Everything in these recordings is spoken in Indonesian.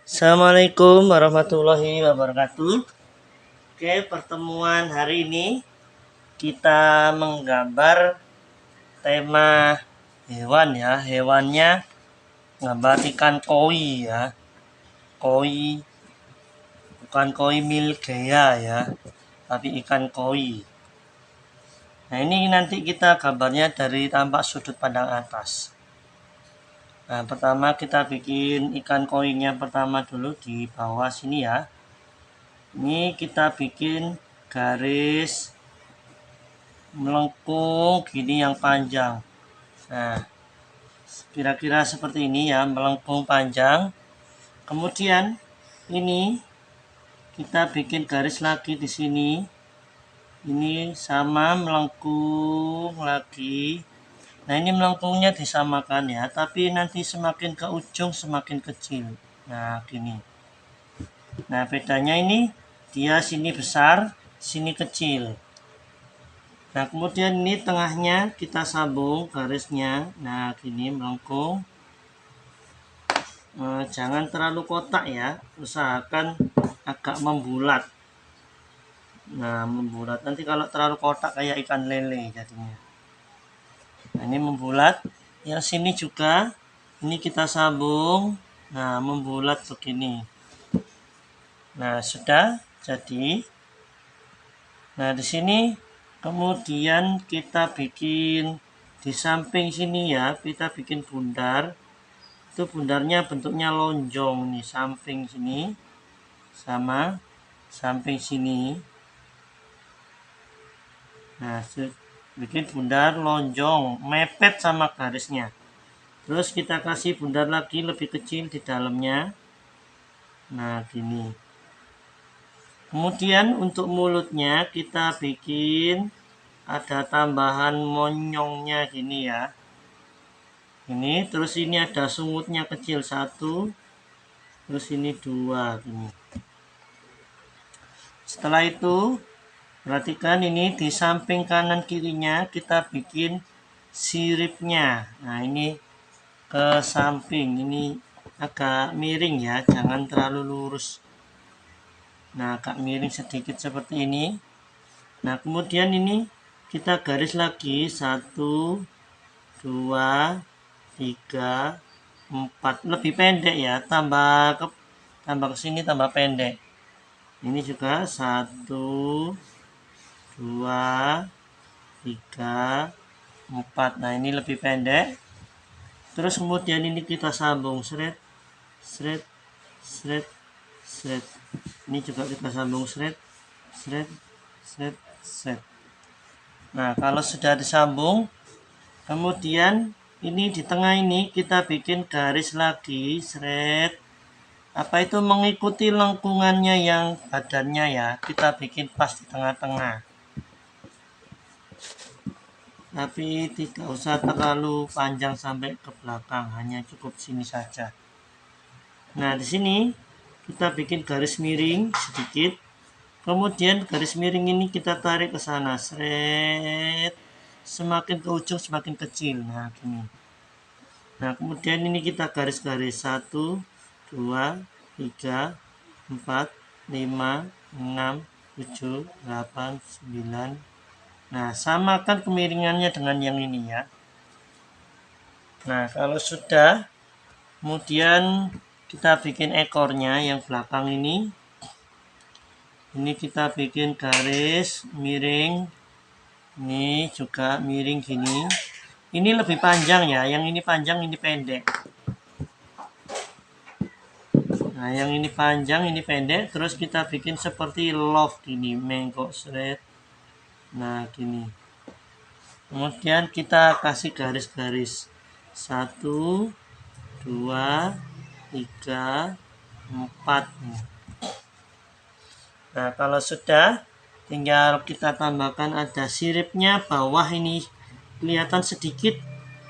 Assalamualaikum warahmatullahi wabarakatuh. Oke, pertemuan hari ini kita menggambar tema hewan ya. Hewannya gambar ikan koi ya. Koi, bukan koi milgea ya, tapi ikan koi. Nah, ini nanti kita gambarnya dari tampak sudut pandang atas. Nah, pertama kita bikin ikan koinya pertama dulu di bawah sini ya. Ini kita bikin garis melengkung gini yang panjang. Nah, kira-kira seperti ini ya, melengkung panjang. Kemudian ini kita bikin garis lagi di sini. Ini sama melengkung lagi. Nah, ini melengkungnya disamakan ya, tapi nanti semakin ke ujung semakin kecil. Nah, gini. Nah, bedanya ini dia sini besar, sini kecil. Nah, kemudian ini tengahnya kita sambung garisnya. Nah, gini melengkung. Jangan terlalu kotak ya, usahakan agak membulat. Nah, membulat. Nanti kalau terlalu kotak kayak ikan lele jadinya. Nah, ini membulat. Yang sini juga, ini kita sambung. Nah, membulat begini. Nah, sudah jadi. Nah, di sini kemudian kita bikin di samping sini ya, kita bikin bundar. Itu bundarnya bentuknya lonjong nih, samping sini sama samping sini. Nah, bikin bundar lonjong, mepet sama garisnya. Terus kita kasih bundar lagi lebih kecil di dalamnya. Nah, gini. Kemudian untuk mulutnya kita bikin ada tambahan monyongnya gini ya. Ini terus ini ada sungutnya kecil 1, terus ini 2 gini. Setelah itu perhatikan ini di samping kanan kirinya kita bikin siripnya. Nah, ini ke samping, ini agak miring ya, jangan terlalu lurus. Nah, agak miring sedikit seperti ini. Nah, kemudian ini kita garis lagi 1, 2, 3, 4, lebih pendek ya, tambah ke sini tambah pendek. Ini juga 1, 2, 3, 4. Nah, ini lebih pendek. Terus kemudian ini kita sambung seret, seret, seret, seret. Ini juga kita sambung seret, seret, seret, seret. Nah, kalau sudah disambung, kemudian ini di tengah ini kita bikin garis lagi, seret. Apa itu mengikuti lengkungannya yang badannya ya, kita bikin pas di tengah-tengah. Tapi tidak usah terlalu panjang sampai ke belakang, hanya cukup sini saja. Nah, di sini kita bikin garis miring sedikit. Kemudian garis miring ini kita tarik ke sana, seret. Semakin ke ujung semakin kecil. Nah, gini. Nah, kemudian ini kita garis-garis 1, 2, 3, 4, 5, 6, 7, 8, 9. Nah, samakan kemiringannya dengan yang ini ya. Nah, kalau sudah, kemudian kita bikin ekornya yang belakang ini. Ini kita bikin garis miring. Ini juga miring gini. Ini lebih panjang ya, yang ini panjang, ini pendek. Nah, yang ini panjang, ini pendek. Terus kita bikin seperti love gini, mengkok seret. Nah, gini. Kemudian kita kasih garis-garis 1, 2, 3, 4. Nah, kalau sudah, tinggal kita tambahkan ada siripnya bawah ini kelihatan sedikit.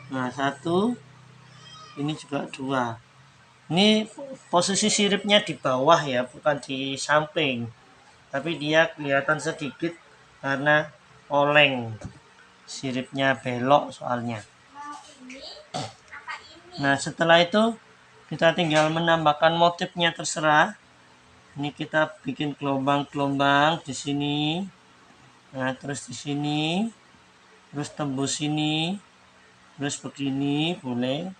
Nah, 1, ini juga 2. Ini posisi siripnya di bawah ya, bukan di samping. Tapi dia kelihatan sedikit karena oleng. Siripnya belok soalnya. Nah, setelah itu Kita tinggal menambahkan motifnya terserah. Ini kita bikin gelombang-gelombang di sini. Nah, terus di sini, terus tembus sini, terus begini boleh.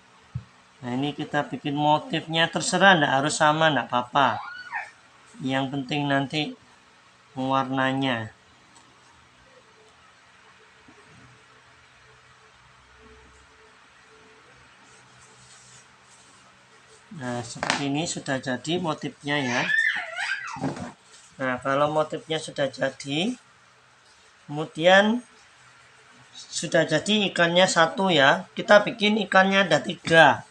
Nah, ini kita bikin motifnya terserah, enggak harus sama, enggak apa-apa. Yang penting nanti warnanya. Nah, seperti ini sudah jadi motifnya ya. Nah, kalau motifnya sudah jadi, kemudian sudah jadi ikannya satu ya. Kita bikin ikannya ada 3.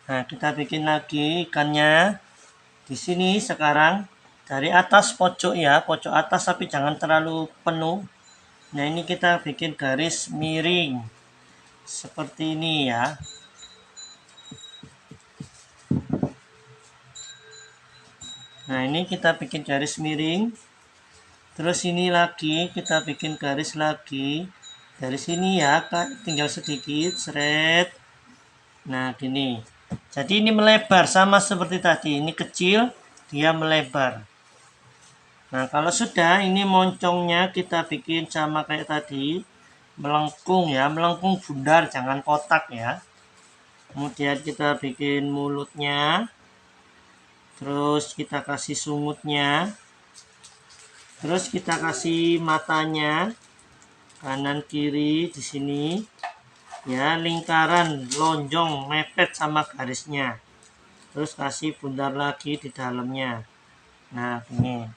Nah, kita bikin lagi ikannya di sini sekarang dari atas pojok ya, pojok atas tapi jangan terlalu penuh. Nah, ini kita bikin garis miring seperti ini ya. Nah, ini kita bikin garis miring. Terus ini lagi kita bikin garis lagi. Dari sini ya, tinggal sedikit, seret. Nah, gini. Jadi ini melebar sama seperti tadi. Ini kecil, dia melebar. Nah, kalau sudah ini moncongnya kita bikin sama kayak tadi. Melengkung ya, melengkung bundar, jangan kotak ya. Kemudian kita bikin mulutnya. Terus kita kasih sumutnya. Terus kita kasih matanya. Kanan kiri di sini. Ya, lingkaran lonjong mepet sama garisnya. Terus kasih bundar lagi di dalamnya. Nah, ini.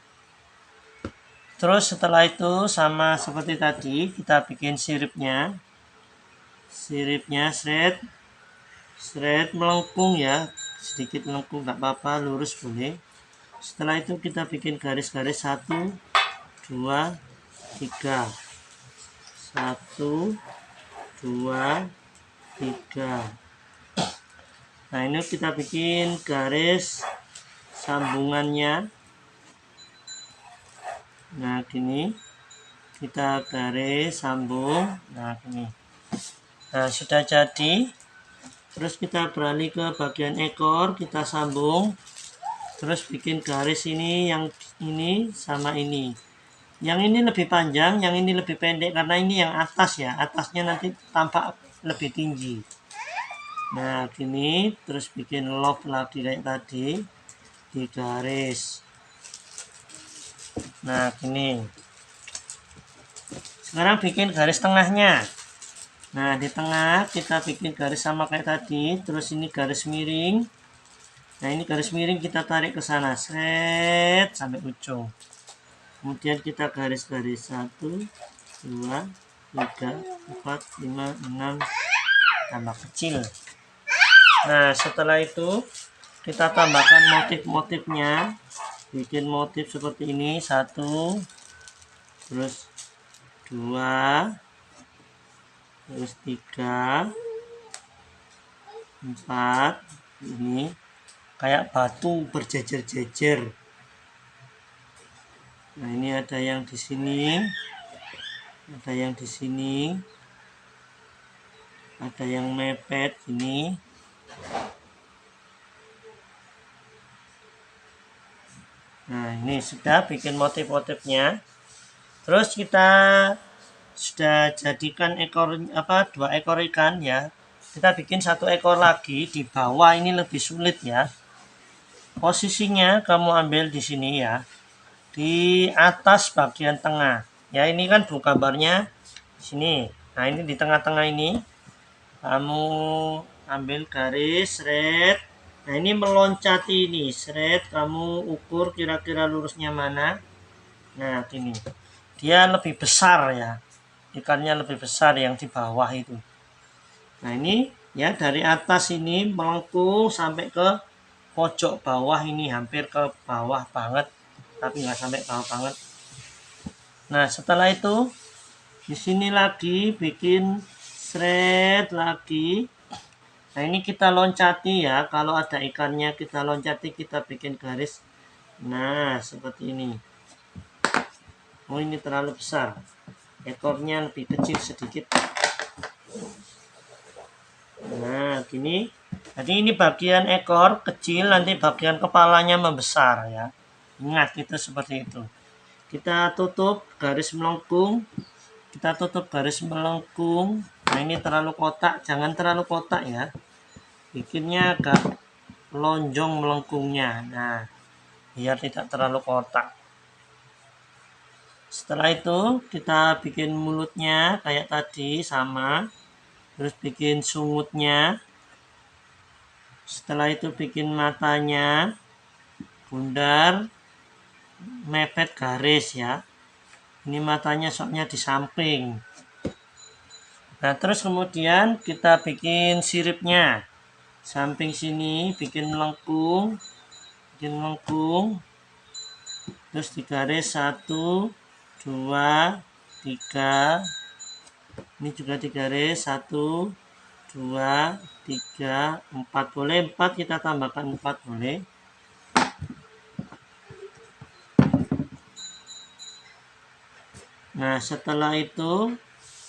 Terus setelah itu sama seperti tadi kita bikin siripnya. Siripnya seret melengkung ya, sedikit melengkung nggak apa-apa, lurus boleh. Setelah itu kita bikin garis-garis 1 2 3. 1 2 3. Nah, ini kita bikin garis sambungannya. Nah, gini kita garis sambung. Nah, gini. Nah, sudah jadi. Terus kita beralih ke bagian ekor, kita sambung. Terus bikin garis ini, yang ini sama ini. Yang ini lebih panjang, yang ini lebih pendek karena ini yang atas ya. Atasnya nanti tampak lebih tinggi. Nah, gini. Terus bikin loop lagi kayak tadi. Di garis. Nah, gini. Sekarang bikin garis tengahnya. Nah, di tengah kita bikin garis sama kayak tadi. Terus ini garis miring. Nah, ini garis miring kita tarik ke sana. Set sampai ujung. Kemudian kita garis-garis 1 2 3 4 5 6 tambah kecil. Nah, setelah itu kita tambahkan motif-motifnya. Bikin motif seperti ini, 1, terus 2, terus 3, 4. Ini kayak batu berjejer-jejer. Nah, ini ada yang di sini, ada yang di sini, ada yang mepet ini. Nah, ini sudah bikin motif-motifnya. Terus kita sudah jadikan dua ekor ikan ya. Kita bikin 1 ekor lagi di bawah, ini lebih sulit ya. Posisinya kamu ambil di sini ya. Di atas bagian tengah. Ya, ini kan gambarnya di sini. Nah, ini di tengah-tengah ini. Kamu ambil garis red. Nah, ini meloncati ini, seret, kamu ukur kira-kira lurusnya mana. Nah, gini. Dia lebih besar ya. Ikannya lebih besar yang di bawah itu. Nah, ini ya dari atas ini melengkung sampai ke pojok bawah ini, hampir ke bawah banget, tapi nggak sampai bawah banget. Nah, setelah itu di sini lagi bikin seret lagi. Nah, ini kita loncati ya. Kalau ada ikannya kita loncati, kita bikin garis. Nah, seperti ini. Oh, ini terlalu besar. Ekornya lebih kecil sedikit. Nah, gini. Jadi ini bagian ekor kecil, nanti bagian kepalanya membesar ya. Ingat itu seperti itu. Kita tutup garis melengkung. Kita tutup garis melengkung. Nah ini terlalu kotak, jangan terlalu kotak ya. Bikinnya agak lonjong melengkungnya. Nah biar tidak terlalu kotak. Setelah itu kita bikin mulutnya kayak tadi sama. Terus bikin sungutnya. Setelah itu bikin matanya, bundar, mepet garis ya. Ini matanya soalnya di samping. Nah terus kemudian kita bikin siripnya. Samping sini bikin melengkung. Terus digaris 1, 2, 3. Ini juga digaris 1, 2, 3, 4. Boleh 4, kita tambahkan 4 boleh. Nah setelah itu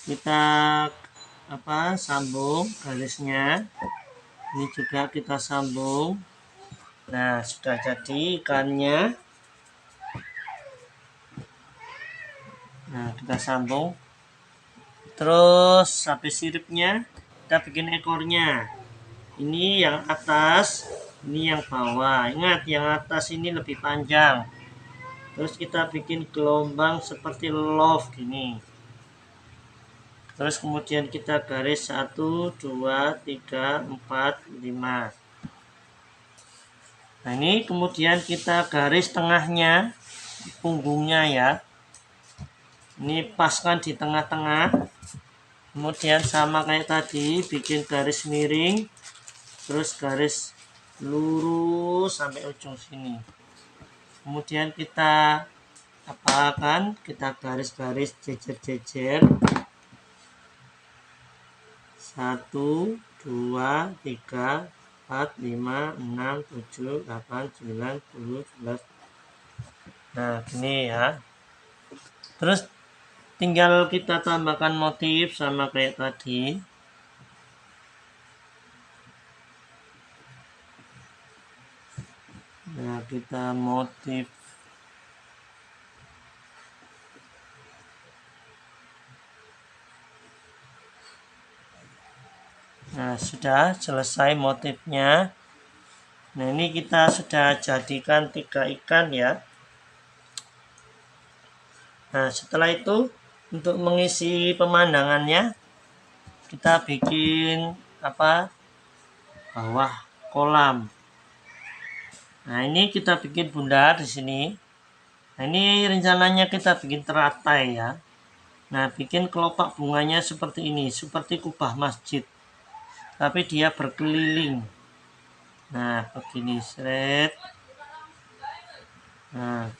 kita sambung garisnya. Ini juga kita sambung. Nah sudah jadi ikannya. Nah kita sambung. Terus habis siripnya kita bikin ekornya. Ini yang atas, ini yang bawah. Ingat yang atas ini lebih panjang. Terus kita bikin gelombang seperti love gini. Terus kemudian kita garis 1, 2, 3, 4, 5. Nah ini kemudian kita garis tengahnya, punggungnya ya. Ini paskan di tengah-tengah. Kemudian sama kayak tadi, bikin garis miring, terus garis lurus sampai ujung sini. Kemudian kita kita garis-garis jejer-jejer. 1, 2, 3, 4, 5, 6, 7, 8, 9, 10, 11. Nah gini ya. Terus tinggal kita tambahkan motif sama kayak tadi. Nah kita motif. Nah sudah selesai motifnya. Nah ini kita sudah jadikan 3 ikan ya. Nah setelah itu untuk mengisi pemandangannya kita bikin bawah kolam. Nah ini kita bikin bundar di sini. Nah ini rencananya kita bikin teratai ya. Nah bikin kelopak bunganya seperti ini, seperti kubah masjid, tapi dia berkeliling. Nah begini seret. Nah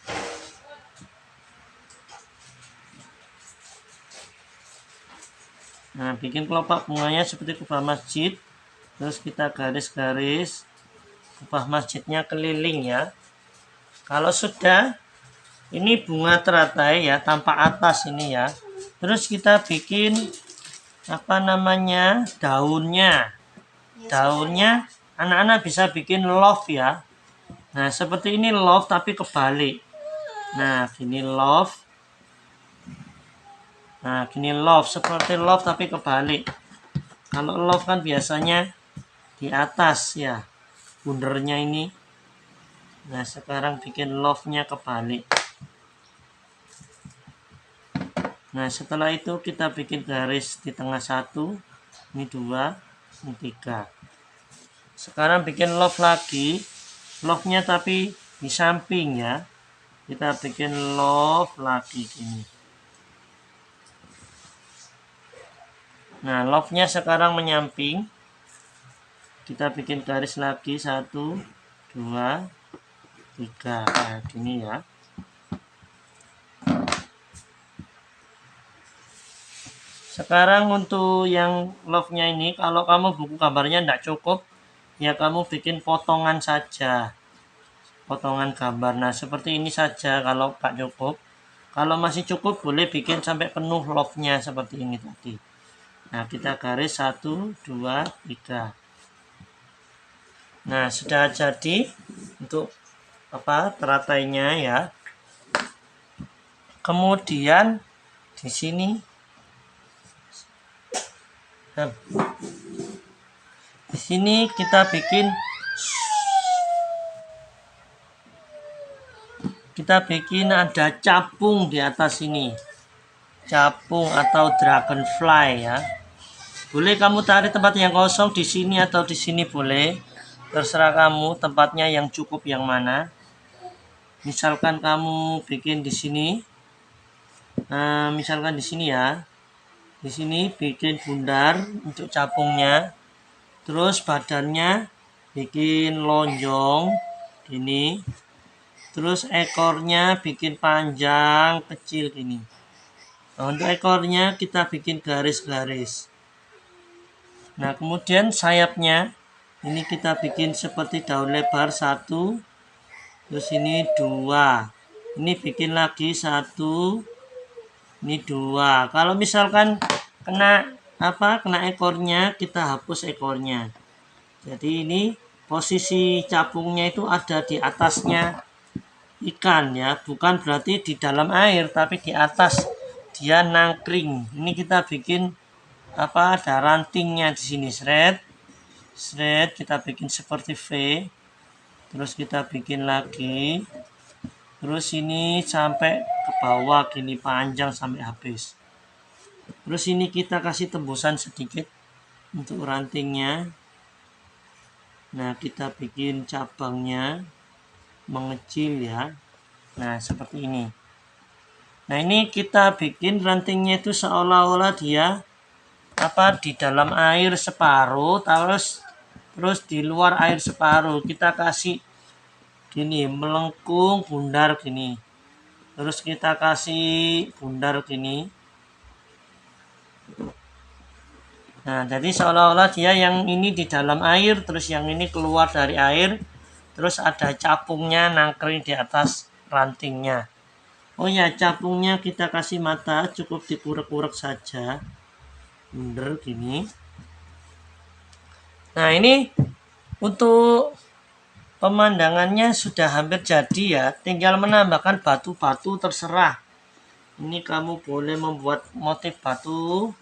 bikin kelopak bunganya seperti kubah masjid. Terus kita garis-garis kubah masjidnya keliling ya. Kalau sudah, ini bunga teratai ya, tanpa atas ini ya. Terus kita bikin daunnya. Daunnya anak-anak bisa bikin love ya. Nah seperti ini love tapi kebalik. Nah gini love. Nah gini love, seperti love tapi kebalik. Kalau love kan biasanya di atas ya, bundernya ini. Nah sekarang bikin love-nya kebalik. Nah setelah itu kita bikin garis di tengah 1, ini 2, ini 3. Sekarang bikin love lagi, love-nya tapi di samping ya. Kita bikin love lagi gini. Nah love-nya sekarang menyamping. Kita bikin garis lagi 1, 2, 3. Nah gini ya. Sekarang untuk yang love-nya ini, kalau kamu buku gambarnya tidak cukup, ya kamu bikin potongan saja. Potongan gambar. Nah seperti ini saja kalau tak cukup. Kalau masih cukup boleh bikin sampai penuh love-nya seperti ini tadi. Nah kita garis 1, 2, 3. Nah, sudah jadi untuk teratainya ya. Kemudian di sini kita bikin ada capung di atas ini. Capung atau dragonfly ya. Boleh kamu tarik tempat yang kosong di sini atau di sini boleh. Terserah kamu tempatnya yang cukup yang mana. Misalkan kamu bikin di sini. Misalkan di sini ya. Di sini bikin bundar untuk capungnya. Terus badannya bikin lonjong gini. Terus ekornya bikin panjang kecil gini. Nah, untuk ekornya kita bikin garis-garis. Nah, kemudian sayapnya ini kita bikin seperti daun lebar 1. Terus ini 2. Ini bikin lagi 1. Ini 2. Kalau misalkan kena ekornya, kita hapus ekornya. Jadi ini posisi capungnya itu ada di atasnya ikan ya, bukan berarti di dalam air tapi di atas dia nangkring. Ini kita bikin ada rantingnya di sini, shred kita bikin seperti V. Terus kita bikin lagi. Terus ini sampai ke bawah gini panjang sampai habis. Terus ini kita kasih tembusan sedikit untuk rantingnya. Nah, kita bikin cabangnya mengecil ya. Nah, seperti ini. Nah, ini kita bikin rantingnya itu seolah-olah dia di dalam air separuh, terus di luar air separuh. Kita kasih gini, melengkung bundar gini. Terus kita kasih bundar gini. Nah, jadi seolah-olah dia yang ini di dalam air, terus yang ini keluar dari air. Terus ada capungnya nangkring di atas rantingnya. Oh ya, capungnya kita kasih mata, cukup dikurek-kurek saja. Bener gini. Nah, ini untuk pemandangannya sudah hampir jadi ya. Tinggal menambahkan batu-batu terserah. Ini kamu boleh membuat motif batu.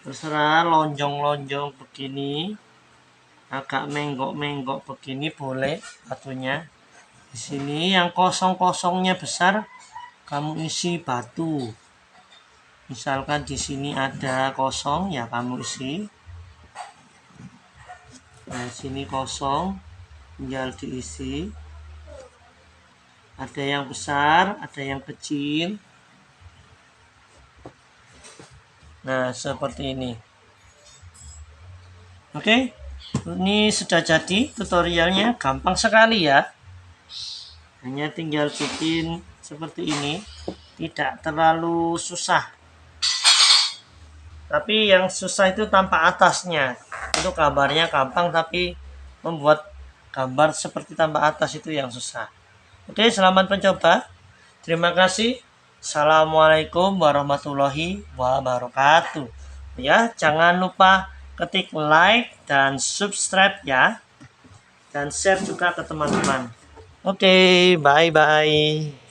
Terserah lonjong-lonjong begini. Agak menggok-menggok begini boleh batunya. Di sini yang kosong-kosongnya besar kamu isi batu. Misalkan di sini ada kosong ya kamu isi. Nah, sini kosong tinggal diisi. Ada yang besar, ada yang kecil. Nah, seperti ini. Oke. Ini sudah jadi tutorialnya, gampang sekali ya. Hanya tinggal bikin seperti ini, tidak terlalu susah. Tapi yang susah itu tanpa atasnya. Itu gambarnya gampang, tapi membuat gambar seperti tanpa atas itu yang susah. Oke, selamat mencoba. Terima kasih. Assalamualaikum warahmatullahi wabarakatuh. Ya, jangan lupa ketik like dan subscribe ya. Dan share juga ke teman-teman. Oke, bye-bye.